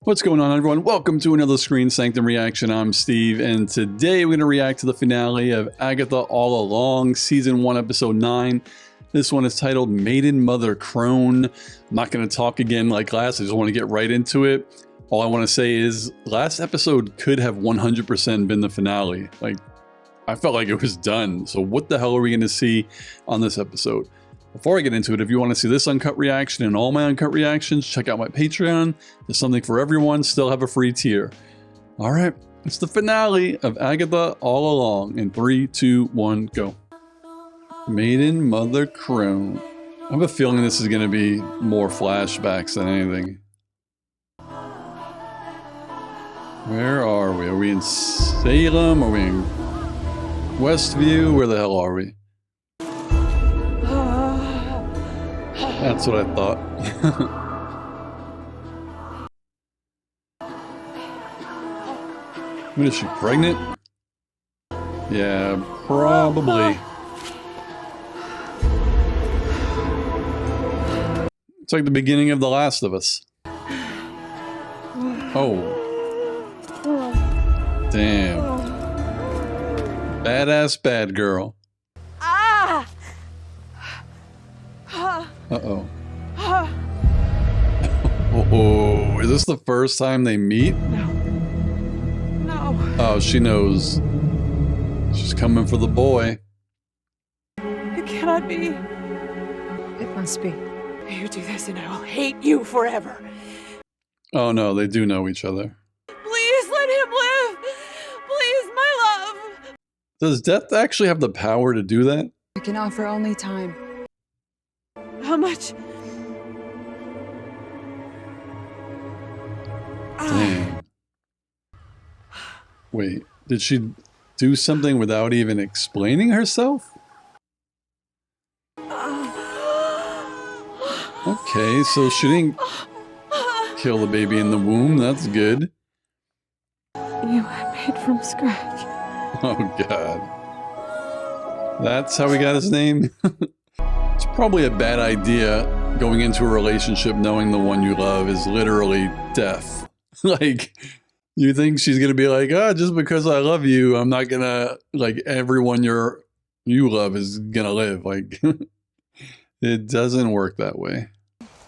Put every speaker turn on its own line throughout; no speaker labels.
What's going on, everyone? Welcome to another Screen Sanctum reaction. I'm Steve, and today we're going to react to the finale of Agatha All Along, Season 1, Episode 9. This one is titled Maiden, Mother, Crone. I'm not going to talk again like last. I just want to get right into it. All I want to say is, last episode could have 100% been the finale. Like, I felt like it was done. So what the hell are we going to see on this episode? Before I get into it, if you want to see this uncut reaction and all my uncut reactions, check out my Patreon. There's something for everyone. Still have a free tier. All right, it's the finale of Agatha All Along. In 3, 2, 1, go. Maiden, Mother, Crone. I have a feeling this is going to be more flashbacks than anything. Where are we? Are we in Salem? Are we in Westview? Where the hell are we? That's what I thought. What is she, pregnant? Yeah, probably. It's like the beginning of The Last of Us. Oh. Damn. Badass bad girl. Uh-oh. Oh, is this the first time they meet?
No.
Oh, she knows. She's coming for the boy.
It cannot be.
It must be.
You do this and I will hate you forever.
Oh no, they do know each other.
Please let him live. Please, my love.
Does death actually have the power to do that?
I can offer only time.
How much?
Damn. Wait, did she do something without even explaining herself? Okay, so she didn't kill the baby in the womb. That's good.
You were made from scratch.
Oh, God. That's how we got his name? It's probably a bad idea going into a relationship knowing the one you love is literally death. Like, you think she's going to be like, oh, just because I love you, I'm not going to, like, everyone you love is going to live. Like, it doesn't work that way.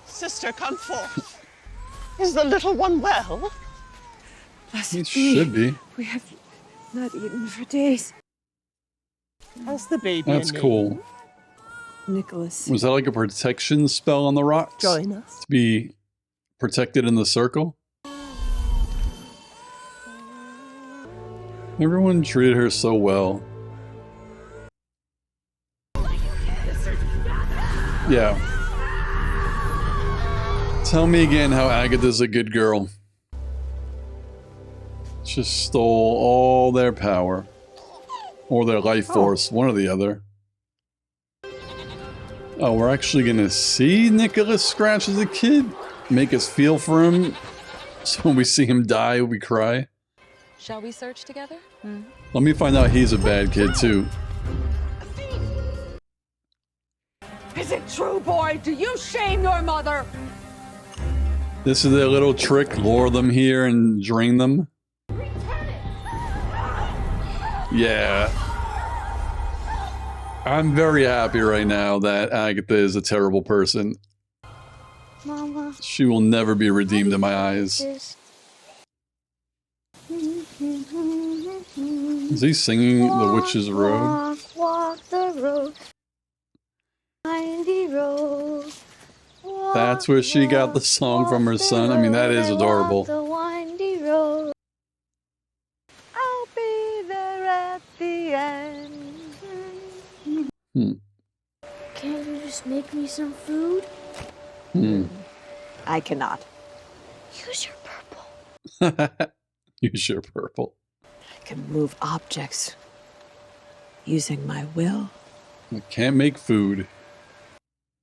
Sister, come forth. Is the little one well?
It should be.
We have not eaten for days.
How's the baby?
That's cool.
Nicholas.
Was that like a protection spell on the rocks?
Join us.
To be protected in the circle? Everyone treated her so well. Yeah. Tell me again how Agatha's a good girl. Just stole all their power. Or their life force, one or the other. Oh, we're actually gonna see Nicholas scratch as a kid? Make us feel for him? So when we see him die, we cry?
Shall we search together?
Let me find out he's a bad kid, too.
Is it true, boy? Do you shame your mother?
This is their little trick, lure them here and drain them. Yeah. I'm very happy right now that Agatha is a terrible person.
Mama,
she will never be redeemed in my eyes. Is he singing The Witch's Road?
Walk the road. Windy road.
That's where she got the song from her son. I mean, that is adorable.
The windy road. I'll be there at the end. Can't you just make me some food?
I cannot.
Use your purple.
Use your purple.
I can move objects using my will.
I can't make food.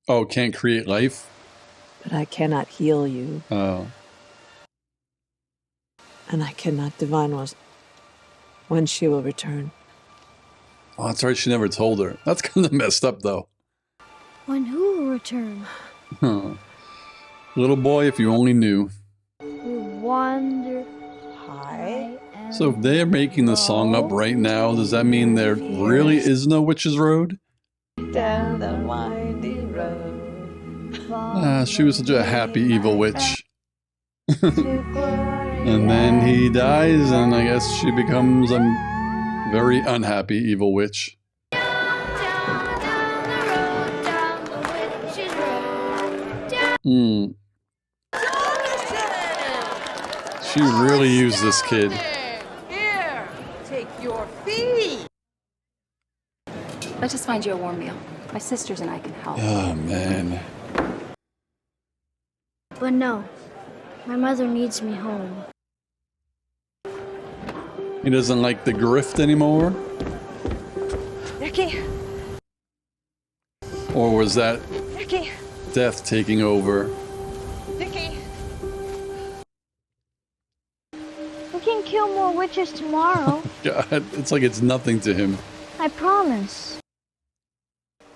Oh, can't create life?
But I cannot heal you.
Oh.
And I cannot divine when she will return.
Oh, that's right, she never told her. That's kind of messed up, though.
When who will return?
Huh. Little boy, if you only knew.
Who wander
High.
So if they're making the song up right now, does that mean there really is no Witch's Road?
Down the windy road.
Ah, she was such a happy evil witch. And then he dies, and I guess she becomes a very unhappy evil witch. Hmm. She really used this kid.
Here, take your fee.
Let's just find you a warm meal. My sisters and I can help.
Oh, man.
But no, my mother needs me home.
He doesn't like the grift anymore?
Ricky,
Or was that
Ricky,
death taking over?
Ricky.
We can kill more witches tomorrow.
God, it's like it's nothing to him.
I promise.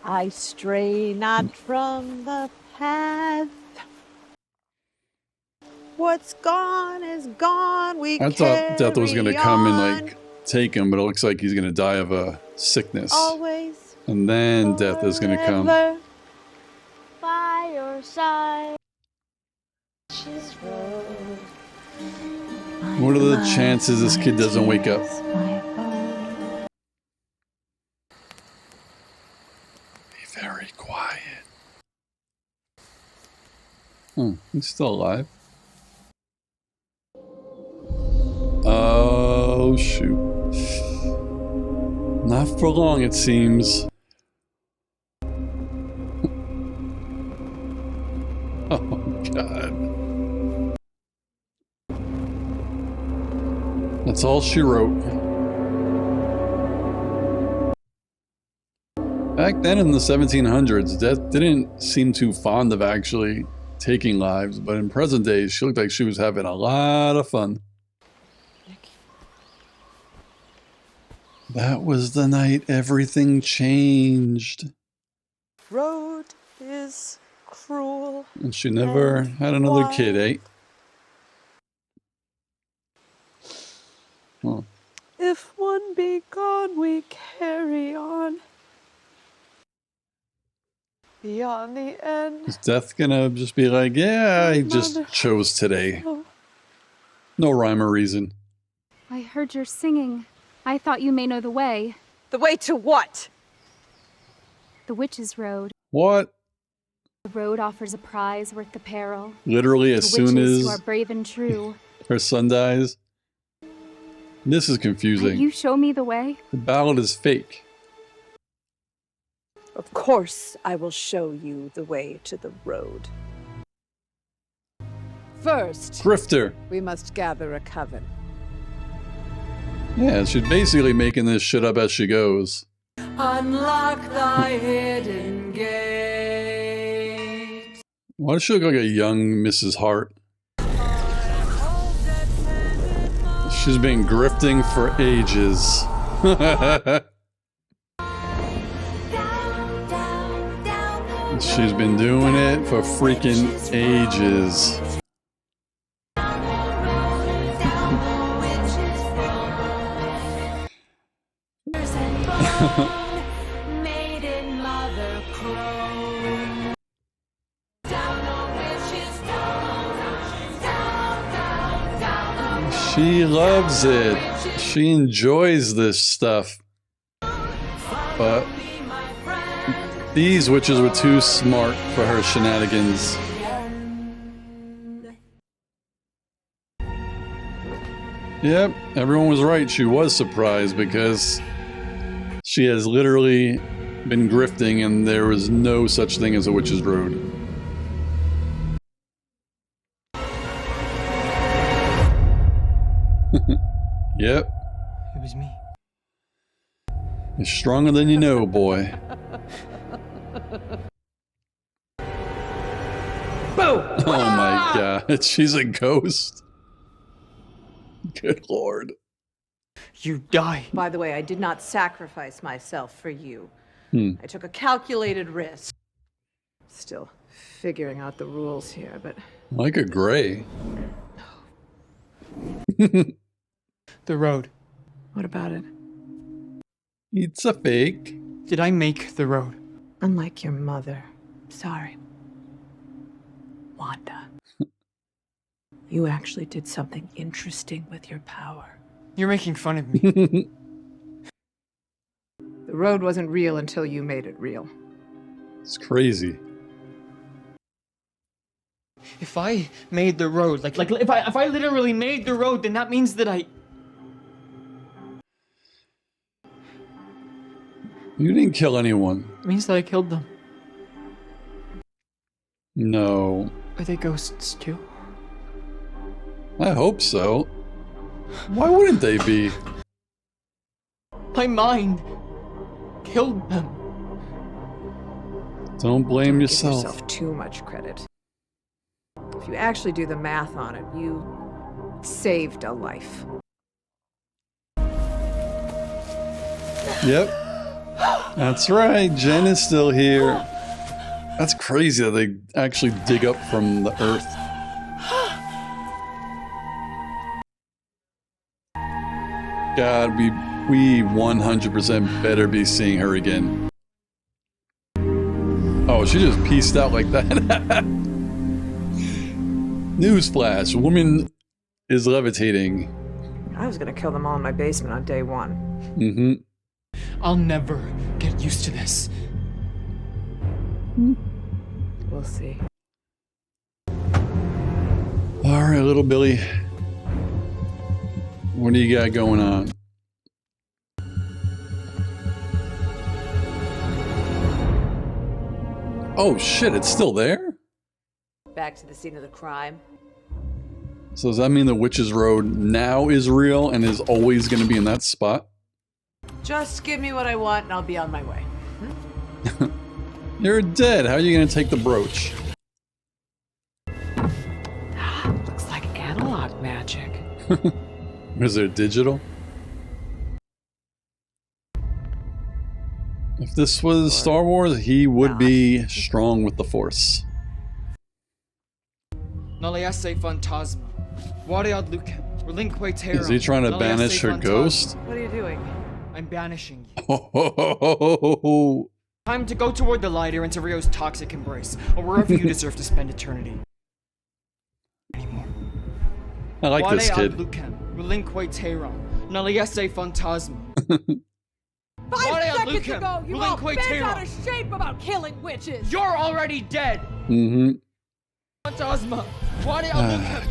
I stray not from the path. What's gone is gone. We
I thought death was going to come and
on.
like take him, but it looks like he's going to die of a sickness.
Always.
And then death is going to come.
forever.
By your side.
Witch's Road.
What are the chances this kid doesn't wake up? Be very quiet. He's still alive. Oh, shoot. Not for long, it seems. Oh, God. That's all she wrote. Back then in the 1700s, Death didn't seem too fond of actually taking lives, but in present days, she looked like she was having a lot of fun. That was the night everything changed.
Road is cruel.
And she never had another kid, eh? Huh.
If one be gone, we carry on. Beyond the end.
Is Death gonna just be like, yeah, I just chose today? No rhyme or reason.
I heard your singing. I thought you may know the way.
The way to what?
The Witch's Road.
What?
The road offers a prize worth the peril.
Literally, as
To
soon
witches
as
who are brave and true.
her son dies? This is
Will
confusing.
you show me the way?
The ballad is fake.
Of course, I will show you the way to the road. First,
Grifter.
we must gather a coven.
Yeah, she's basically making this shit up as she goes.
Unlock thy hidden gate.
Why does she look like a young Mrs. Hart? She's been grifting for ages. She's been doing it for freaking ages.
Maiden mother Crone.
She loves it. She enjoys this stuff. But these witches were too smart for her shenanigans. Yep, everyone was right. She was surprised because she has literally been grifting and there was no such thing as a witch's road. Yep.
It was me.
You're stronger than you know, boy.
Boom!
Oh my god, she's a ghost. Good lord.
You die.
By the way, I did not sacrifice myself for you. I took a calculated risk. Still figuring out the rules here, but
Like a gray.
The road.
What about it?
It's a fake.
Did I make the road?
Unlike your mother. Sorry. Wanda. You actually did something interesting with your power.
You're making fun of me.
The road wasn't real until you made it real.
It's crazy.
If I made the road, like if I literally made the road, then that means that I...
You didn't kill anyone.
It means that I killed them.
No.
Are they ghosts too?
I hope so. Why wouldn't they be?
My mind killed them.
Don't blame
Give
yourself.
yourself too much credit. If you actually do the math on it, you saved a life.
Yep. That's right. Jen is still here. That's crazy that they actually dig up from the earth. God, we 100% better be seeing her again. Oh, she just pieced out like that. Newsflash, woman is levitating.
I was gonna kill them all in my basement on day one.
Mm-hmm.
I'll never get used to this.
We'll see.
All right, little Billy. What do you got going on? Oh shit, it's still there?
Back to the scene of the crime.
So does that mean the Witch's Road now is real and is always going to be in that spot?
Just give me what I want and I'll be on my way.
You're dead. How are you going to take the brooch?
Looks like analog magic.
Is there digital? If this was Star Wars, he would be strong with the Force.
Naliase Phantasma. Wariad Lucan. Relinque Terra.
Is he trying to banish her ghost?
What are you doing?
I'm banishing you.
Oh,
Time to go toward the lighter and to Rio's toxic embrace, or wherever you deserve to spend eternity. Anymore.
I like this kid.
Lucan. Relinque Terra. Naliase Phantasma.
5 seconds
Lucan,
ago, you all
Relinque
bent
Terra.
out of shape about killing witches!
You're already dead!
Mm-hmm.
Phantasma.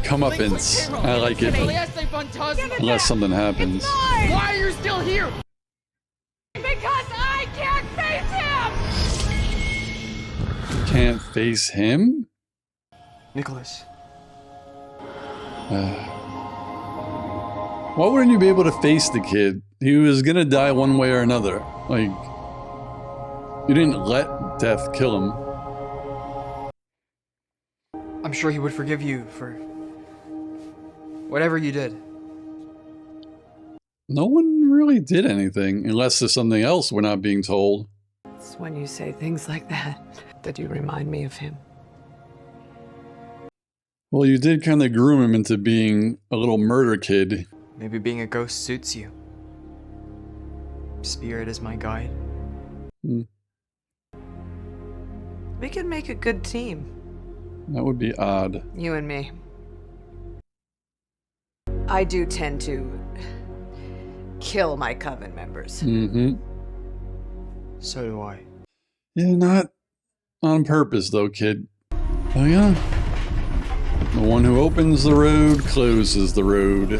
Comeuppance. I like it. Unless something happens.
Why are you still here?
Because I can't face him!
Can't face him?
Nicholas.
Why wouldn't you be able to face the kid? He was gonna die one way or another. Like, you didn't let death kill him.
I'm sure he would forgive you for whatever you did.
No one really did anything, unless there's something else we're not being told.
It's when you say things like that you remind me of him.
Well, you did kind of groom him into being a little murder kid.
Maybe being a ghost suits you. Spirit is my guide.
Hmm.
We can make a good team.
That would be odd.
You and me. I do tend to kill my coven members.
Mm-hmm.
So do I.
Yeah, not on purpose though, kid. Oh yeah. The one who opens the road closes the road.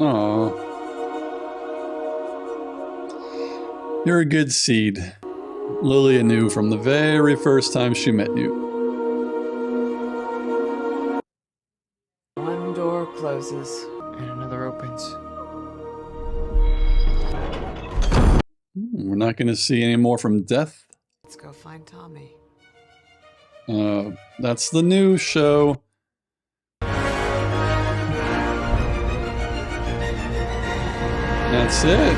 Aww. You're a good seed. Lilia knew from the very first time she met you.
One door closes.
And another opens.
We're not going to see any more from Death.
Let's go find Tommy.
That's the new show. That's it.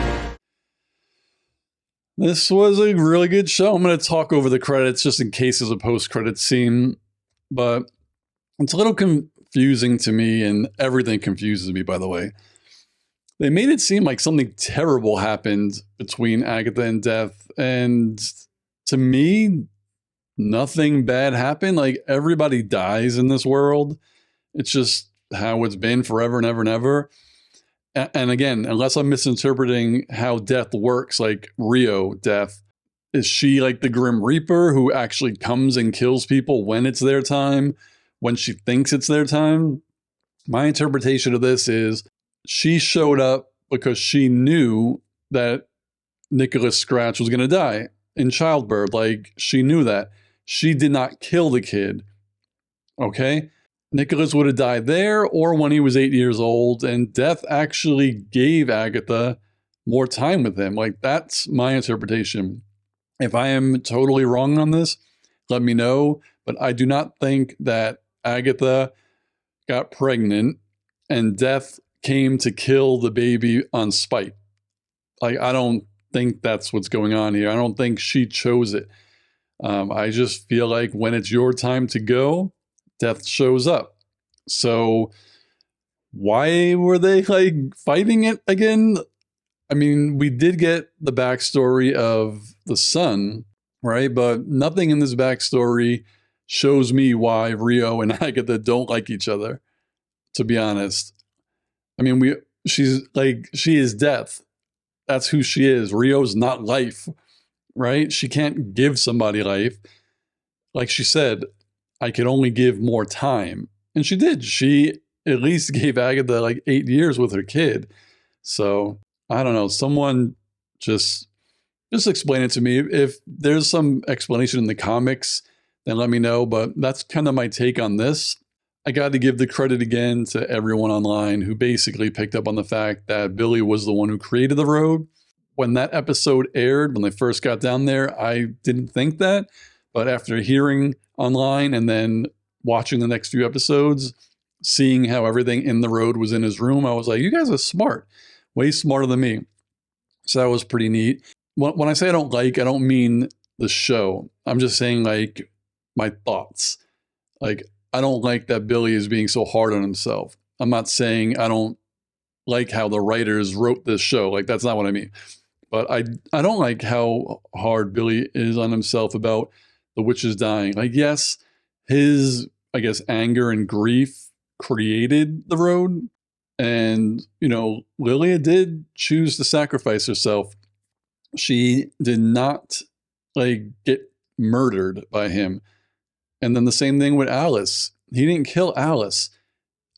This was a really good show. I'm going to talk over the credits just in case there's a post-credit scene. but it's a little confusing to me, and everything confuses me, by the way. They made it seem like something terrible happened between Agatha and Death, and to me, nothing bad happened. Like, everybody dies in this world. It's just how it's been forever and ever and ever. And again, unless I'm misinterpreting how Death works, like Rio Death, is she like the Grim Reaper who actually comes and kills people when it's their time, when she thinks it's their time? My interpretation of this is she showed up because she knew that Nicholas Scratch was going to die in childbirth. Like, she knew that. She did not kill the kid. Okay? Nicholas would have died there or when he was 8 years old, and Death actually gave Agatha more time with him. Like, that's my interpretation. If I am totally wrong on this, let me know. But I do not think that Agatha got pregnant and Death came to kill the baby on spite. Like, I don't think that's what's going on here. I don't think she chose it. I just feel like when it's your time to go, Death shows up. So why were they like fighting it again? I mean, we did get the backstory of the son, right? But nothing in this backstory shows me why Rio and Agatha don't like each other, to be honest. I mean, she is Death. That's who she is. Rio's not life, right? She can't give somebody life. Like she said, I can only give more time. And she did. She at least gave Agatha like 8 years with her kid. So I don't know. Someone just explain it to me. If there's some explanation in the comics, then let me know. But that's kind of my take on this. I got to give the credit again to everyone online who basically picked up on the fact that Billy was the one who created the road. When that episode aired, when they first got down there, I didn't think that. But after hearing online and then watching the next few episodes, seeing how everything in the road was in his room, I was like, you guys are smart. Way smarter than me. So that was pretty neat. When I say I don't mean the show. I'm just saying like my thoughts. Like, I don't like that Billy is being so hard on himself. I'm not saying I don't like how the writers wrote this show. Like, that's not what I mean. But I don't like how hard Billy is on himself about the witches dying. Like, yes, his, I guess, anger and grief created the road. And, you know, Lilia did choose to sacrifice herself. She did not, like, get murdered by him. And then the same thing with Alice. He didn't kill Alice.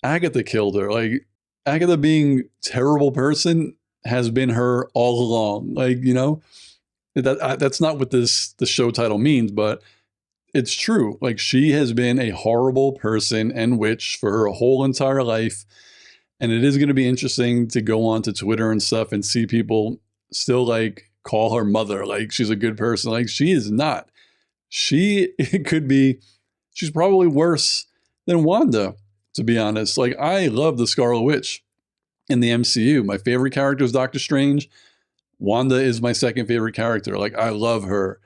Agatha killed her. Like, Agatha being a terrible person has been her all along. Like, you know, that's not what the show title means, but it's true. Like, she has been a horrible person and witch for her whole entire life. And it is going to be interesting to go on to Twitter and stuff and see people still like call her mother like she's a good person. Like, she is not. She's probably worse than Wanda, to be honest. Like, I love the Scarlet Witch in the MCU. My favorite character is Doctor Strange. Wanda is my second favorite character. Like, I love her.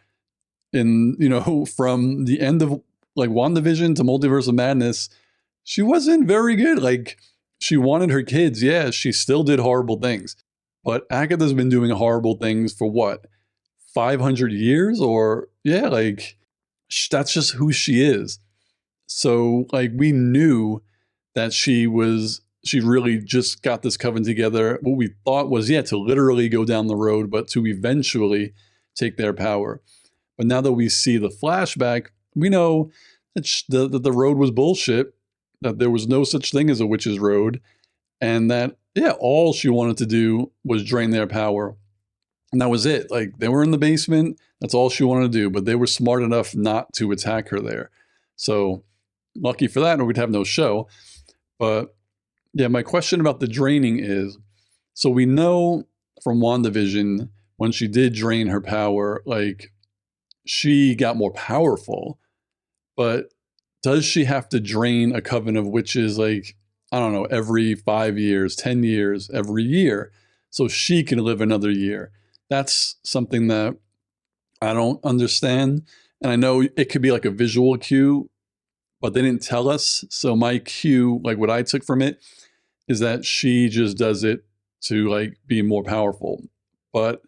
And, you know, from the end of like WandaVision to Multiverse of Madness, she wasn't very good. Like, she wanted her kids. Yeah, she still did horrible things. But Agatha's been doing horrible things for what? 500 years? Or, yeah, like, that's just who she is. So, like, we knew that she really just got this coven together. What we thought was, yeah, to literally go down the road, but to eventually take their power. But now that we see the flashback, we know that the road was bullshit, that there was no such thing as a witch's road, and that, yeah, all she wanted to do was drain their power. And that was it. Like, they were in the basement. That's all she wanted to do. But they were smart enough not to attack her there. So, lucky for that, or we'd have no show. But, yeah, my question about the draining is, so we know from WandaVision, when she did drain her power, like, she got more powerful. But does she have to drain a coven of witches, like, I don't know, every 5 years, 10 years, every year, so she can live another year? That's something that I don't understand. And I know it could be like a visual cue, but they didn't tell us. So my cue, like what I took from it, is that she just does it to like be more powerful. But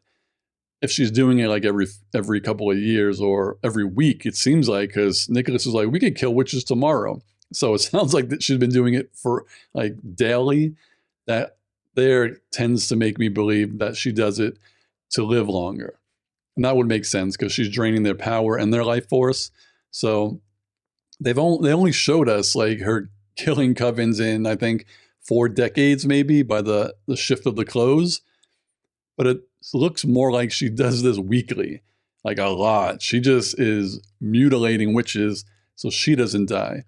if she's doing it like every couple of years or every week, it seems like, because Nicholas is like, we could kill witches tomorrow. So it sounds like that she's been doing it for like daily. That there tends to make me believe that she does it to live longer. And that would make sense because she's draining their power and their life force. So they only showed us like her killing covens in, I think, 4 decades maybe by the shift of the clothes. But it looks more like she does this weekly, like a lot. She just is mutilating witches so she doesn't die.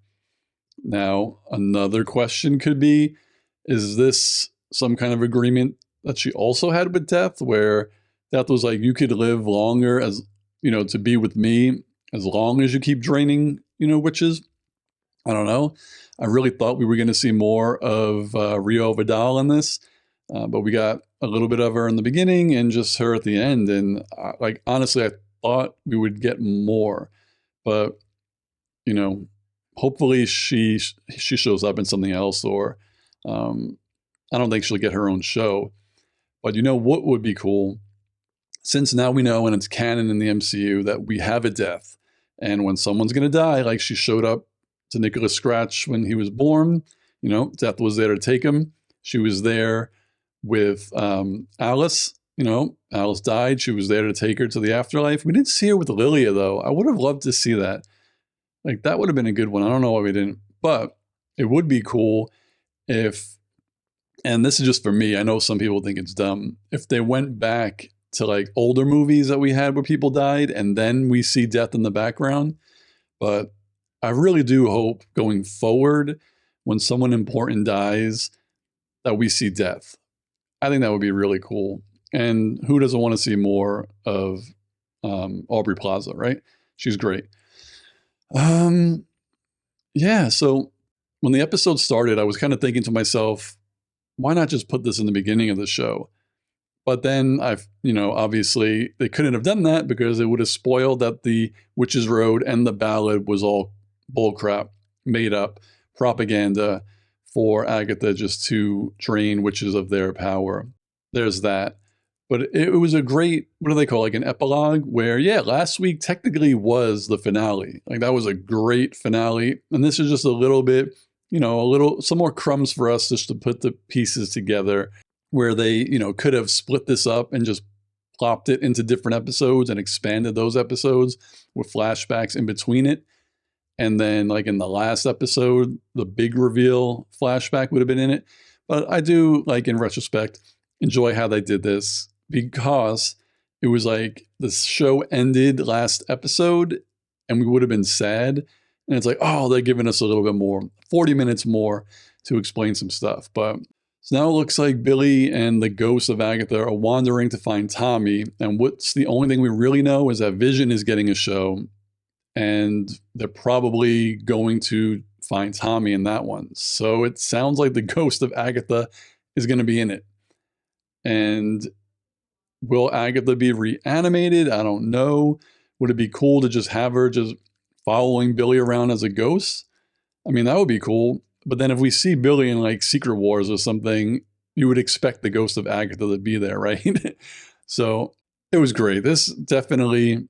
Now, another question could be, is this some kind of agreement that she also had with Death, where Death was like, you could live longer as, you know, to be with me as long as you keep draining, you know, witches? I don't know. I really thought we were going to see more of Rio Vidal in this, but we got a little bit of her in the beginning and just her at the end. And like, honestly, I thought we would get more, but, you know, hopefully she shows up in something else, or I don't think she'll get her own show. But you know what would be cool? Since now we know, and it's canon in the MCU, that we have a Death. And when someone's going to die, like she showed up to Nicholas Scratch when he was born, you know, Death was there to take him. She was there with Alice. You know, Alice died. She was there to take her to the afterlife. We didn't see her with Lilia, though. I would have loved to see that. Like, that would have been a good one. I don't know why we didn't. But it would be cool if, and this is just for me, I know some people think it's dumb, if they went back to like older movies that we had where people died and then we see Death in the background. But I really do hope going forward, when someone important dies, that we see Death. I think that would be really cool. And who doesn't want to see more of Aubrey Plaza, right? She's great. Yeah, so when the episode started, I was kind of thinking to myself, why not just put this in the beginning of the show? But then you know, obviously they couldn't have done that because it would have spoiled that the Witches Road and the ballad was all bullcrap, made up propaganda for Agatha just to drain witches of their power. There's that. But it was a great, what do they call, like an epilogue where, yeah, last week technically was the finale. Like that was a great finale. And this is just a little bit, you know, some more crumbs for us just to put the pieces together, where they, you know, could have split this up and just plopped it into different episodes and expanded those episodes with flashbacks in between it. And then like in the last episode, the big reveal flashback would have been in it. But I do, like, in retrospect, enjoy how they did this, because it was like the show ended last episode and we would have been sad. And it's like, oh, they're giving us a little bit more, 40 minutes more to explain some stuff. But so now it looks like Billy and the ghosts of Agatha are wandering to find Tommy. And what's the only thing we really know is that Vision is getting a show, and they're probably going to find Tommy in that one. So it sounds like the ghost of Agatha is going to be in it. And will Agatha be reanimated? I don't know. Would it be cool to just have her just following Billy around as a ghost? I mean, that would be cool. But then if we see Billy in like Secret Wars or something, you would expect the ghost of Agatha to be there, right? So it was great. This definitely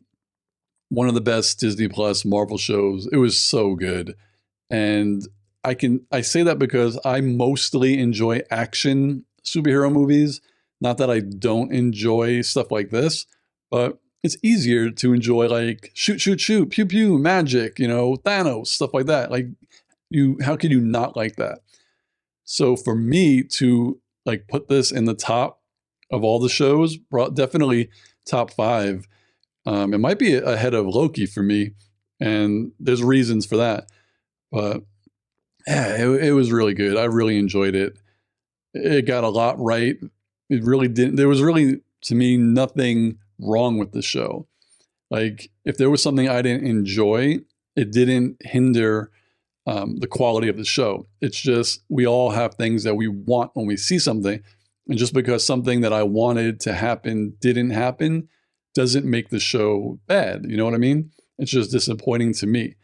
one of the best Disney Plus Marvel shows. It was so good. And I say that because I mostly enjoy action superhero movies. Not that I don't enjoy stuff like this, but it's easier to enjoy like shoot, shoot, shoot, pew, pew, magic, you know, Thanos, stuff like that. Like, how can you not like that? So for me to like put this in the top of all the shows, definitely top 5. It might be ahead of Loki for me, and there's reasons for that. But yeah, it was really good. I really enjoyed it. It got a lot right. It really didn't. There was really, to me, nothing wrong with the show. Like, if there was something I didn't enjoy, it didn't hinder the quality of the show. It's just, we all have things that we want when we see something. And just because something that I wanted to happen didn't happen, doesn't make the show bad. You know what I mean? It's just disappointing to me.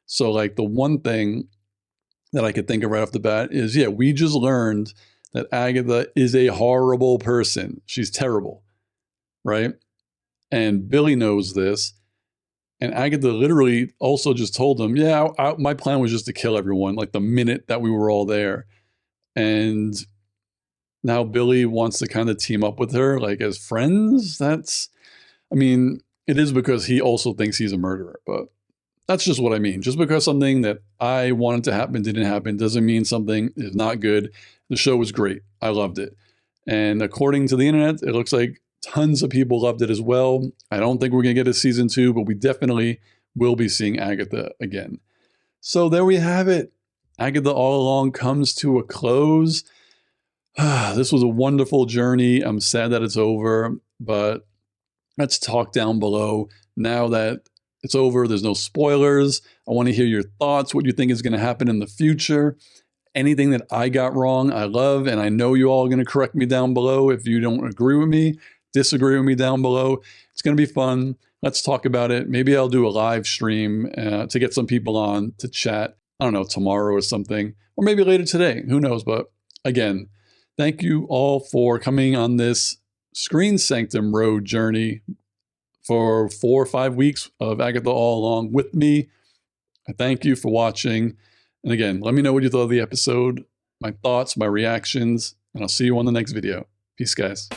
So like the one thing that I could think of right off the bat is, yeah, we just learned that Agatha is a horrible person. She's terrible, right? And Billy knows this. And Agatha literally also just told him, yeah, my plan was just to kill everyone, like the minute that we were all there. And now Billy wants to kind of team up with her, like as friends. I mean, it is because he also thinks he's a murderer, but that's just what I mean. Just because something that I wanted to happen didn't happen doesn't mean something is not good. The show was great. I loved it. And according to the internet, it looks like tons of people loved it as well. I don't think we're going to get a season 2, but we definitely will be seeing Agatha again. So there we have it. Agatha All Along comes to a close. This was a wonderful journey. I'm sad that it's over, but let's talk down below. Now that it's over, there's no spoilers. I want to hear your thoughts, what you think is going to happen in the future. Anything that I got wrong, I love, and I know you all are going to correct me down below if you don't agree with me, disagree with me down below. It's going to be fun. Let's talk about it. Maybe I'll do a live stream to get some people on to chat. I don't know, tomorrow or something, or maybe later today. Who knows? But again, thank you all for coming on this Screen Sanctum Road journey for 4 or 5 weeks of Agatha All Along with me. I thank you for watching. And again, let me know what you thought of the episode, my thoughts, my reactions, and I'll see you on the next video. Peace, guys.